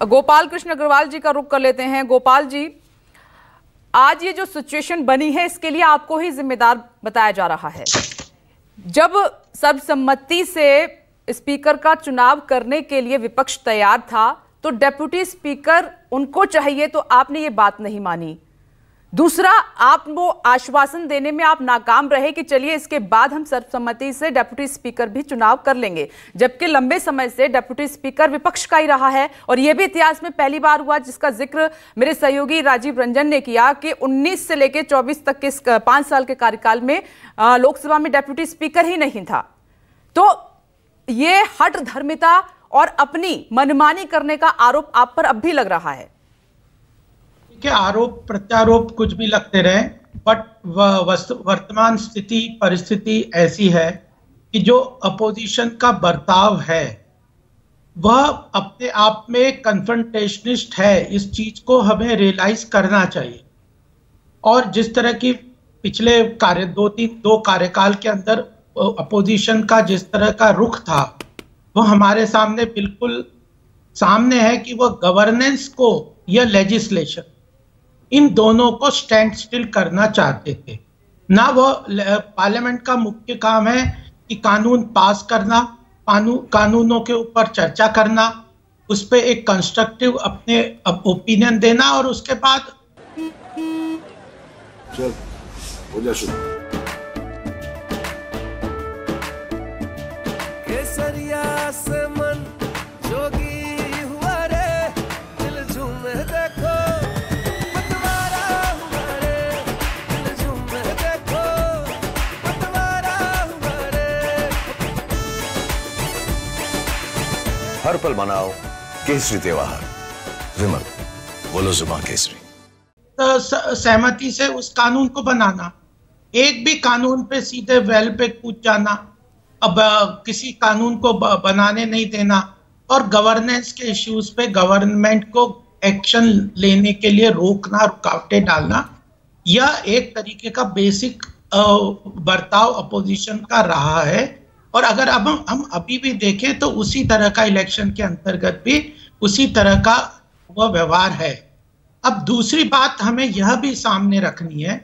गोपाल कृष्ण अग्रवाल जी का रुख कर लेते हैं। गोपाल जी, आज ये जो सिचुएशन बनी है इसके लिए आपको ही जिम्मेदार बताया जा रहा है। जब सर्वसम्मति से स्पीकर का चुनाव करने के लिए विपक्ष तैयार था तो डेप्यूटी स्पीकर उनको चाहिए, तो आपने ये बात नहीं मानी। दूसरा, आप वो आश्वासन देने में आप नाकाम रहे कि चलिए इसके बाद हम सर्वसम्मति से डेप्यूटी स्पीकर भी चुनाव कर लेंगे, जबकि लंबे समय से डेप्यूटी स्पीकर विपक्ष का ही रहा है। और यह भी इतिहास में पहली बार हुआ जिसका जिक्र मेरे सहयोगी राजीव रंजन ने किया कि 19 से लेकर 24 तक के 5 साल के कार्यकाल में लोकसभा में डेप्यूटी स्पीकर ही नहीं था। तो ये हठ धर्मिता और अपनी मनमानी करने का आरोप आप पर अब भी लग रहा है। के आरोप प्रत्यारोप कुछ भी लगते रहे, बट वर्तमान स्थिति परिस्थिति ऐसी है कि जो अपोजिशन का बर्ताव है वह अपने आप में कन्फ्रंटेशनिस्ट है। इस चीज को हमें रियलाइज करना चाहिए। और जिस तरह की पिछले दो कार्यकाल के अंदर अपोजिशन का जिस तरह का रुख था वो हमारे सामने बिल्कुल सामने है कि वह गवर्नेंस को या लेजिस्लेशन, इन दोनों को स्टैंड स्टिल करना चाहते थे। ना वो पार्लियामेंट का मुख्य काम है कि कानून पास करना, कानूनों के ऊपर चर्चा करना, उस पर एक कंस्ट्रक्टिव अपने ओपिनियन देना और उसके बाद चल हो जा शुरू। केसरिया से मन जोगी हुआ रे, दिल झूमे देखो पतवारा हुआ रे, दिल झूमे देखो पतवारा हुआ रे। हर पल मनाओ केसरी त्योहार। विमल बोलो जुमा केसरी। सहमति से उस कानून को बनाना, एक भी कानून पे सीधे वेल पे कूद जाना, अब किसी कानून को बनाने नहीं देना और गवर्नेंस के इश्यूज पे गवर्नमेंट को एक्शन लेने के लिए रोकना, रुकावटें डालना, यह एक तरीके का बेसिक बर्ताव अपोजिशन का रहा है। और अगर अब हम अभी भी देखें तो उसी तरह का इलेक्शन के अंतर्गत भी उसी तरह का वह व्यवहार है। अब दूसरी बात हमें यह भी सामने रखनी है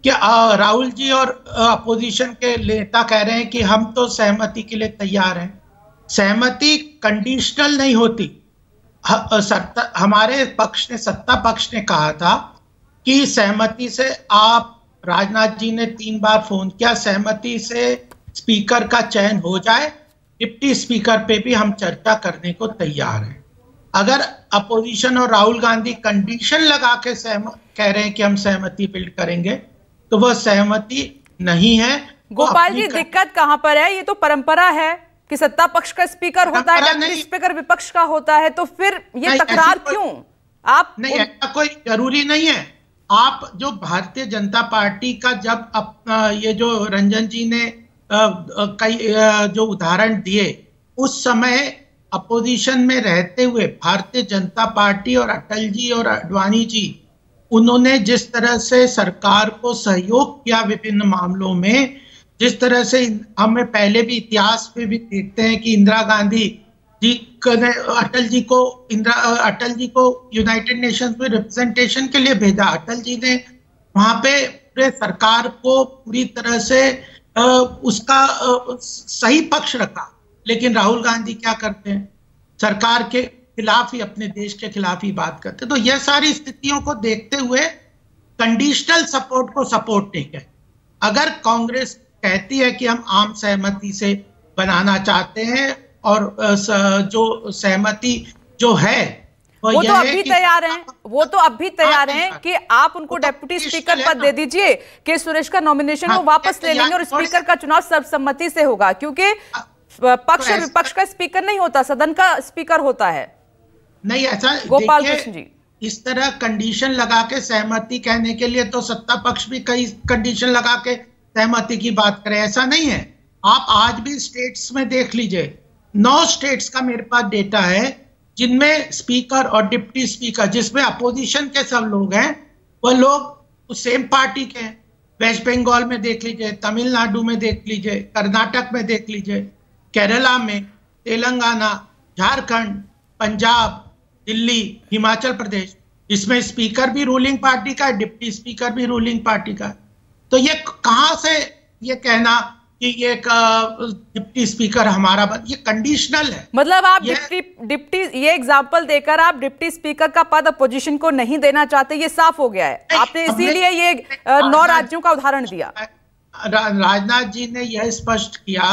कि राहुल जी और अपोजिशन के नेता कह रहे हैं कि हम तो सहमति के लिए तैयार हैं। सहमति कंडीशनल नहीं होती। हमारे पक्ष ने, सत्ता पक्ष ने कहा था कि सहमति से, आप राजनाथ जी ने 3 बार फोन किया, सहमति से स्पीकर का चयन हो जाए, डिप्टी स्पीकर पे भी हम चर्चा करने को तैयार हैं। अगर अपोजिशन और राहुल गांधी कंडीशन लगा के कह रहे हैं कि हम सहमति बिल्ड करेंगे तो वह सहमति नहीं है। गोपाल जी, दिक्कत कहां पर है? ये तो परंपरा है कि सत्ता पक्ष का स्पीकर होता है, डेप्यूटी स्पीकर विपक्ष का होता है, तो फिर ये तकरार क्यों? आप नहीं, ऐसा कोई जरूरी नहीं है। आप जो भारतीय जनता पार्टी का, जब ये जो रंजन जी ने कई जो उदाहरण दिए, उस समय अपोजिशन में रहते हुए भारतीय जनता पार्टी और अटल जी और आडवाणी जी, उन्होंने जिस तरह से सरकार को सहयोग किया विभिन्न मामलों में, जिस तरह से हमें पहले भी इतिहास में भी देखते हैं कि इंदिरा गांधी जी ने अटल जी को यूनाइटेड नेशंस में रिप्रेजेंटेशन के लिए भेजा। अटल जी ने वहां पे पूरे सरकार को पूरी तरह से उसका सही पक्ष रखा। लेकिन राहुल गांधी क्या करते हैं? सरकार के खिलाफ ही, अपने देश के खिलाफ ही बात करते। तो यह सारी स्थितियों को देखते हुए कंडीशनल सपोर्ट को सपोर्ट नहीं है। अगर कांग्रेस कहती है कि हम आम सहमति से बनाना चाहते हैं और जो सहमति जो है वो तो अभी तैयार हैं, वो तो अभी तैयार हैं कि आप उनको डेप्यूटी स्पीकर पद दे दीजिए, के सुरेश का नॉमिनेशन वो वापस ले लेंगे और स्पीकर का चुनाव सर्वसम्मति से होगा, क्योंकि पक्ष और विपक्ष का स्पीकर नहीं होता, सदन का स्पीकर होता है। नहीं, ऐसा गोपाल कृष्ण जी, इस तरह कंडीशन लगा के सहमति कहने के लिए तो सत्ता पक्ष भी कई कंडीशन लगा के सहमति की बात करे, ऐसा नहीं है। आप आज भी स्टेट्स में देख लीजिए, 9 स्टेट्स का मेरे पास डेटा है जिनमें स्पीकर और डिप्टी स्पीकर, जिसमें अपोजिशन के सब लोग हैं, वह लोग सेम पार्टी के हैं। वेस्ट बंगाल में देख लीजिए, तमिलनाडु में देख लीजिए, कर्नाटक में देख लीजिए, केरला में, तेलंगाना, झारखंड, पंजाब, दिल्ली, हिमाचल प्रदेश, इसमें स्पीकर भी रूलिंग पार्टी का है, डिप्टी स्पीकर भी रूलिंग पार्टी का है। तो ये कहां से ये कहना कि ये डिप्टी स्पीकर हमारा ये कंडीशनल है। मतलब आप डिप्टी ये एग्जांपल देकर आप डिप्टी स्पीकर का पद अपोजिशन को नहीं देना चाहते, ये साफ हो गया है। आपने इसीलिए ये 9 राज्यों का उदाहरण दिया। राजनाथ जी ने यह स्पष्ट किया,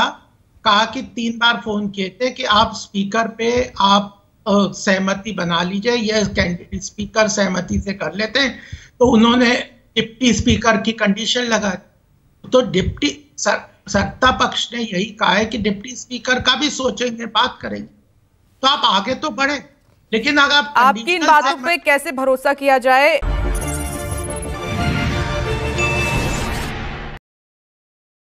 कहा कि 3 बार फोन किए थे कि आप स्पीकर पे आप सहमति बना लीजिए, यह कैंडिडेट स्पीकर सहमति से कर लेते हैं। तो उन्होंने डिप्टी स्पीकर की कंडीशन लगा। तो डिप्टी सत्ता पक्ष ने यही कहा है कि डिप्टी स्पीकर का भी सोचेंगे, बात करेंगे। तो आप आगे तो बढ़े, लेकिन अगर आपकी इन बातों पे कैसे भरोसा किया जाए?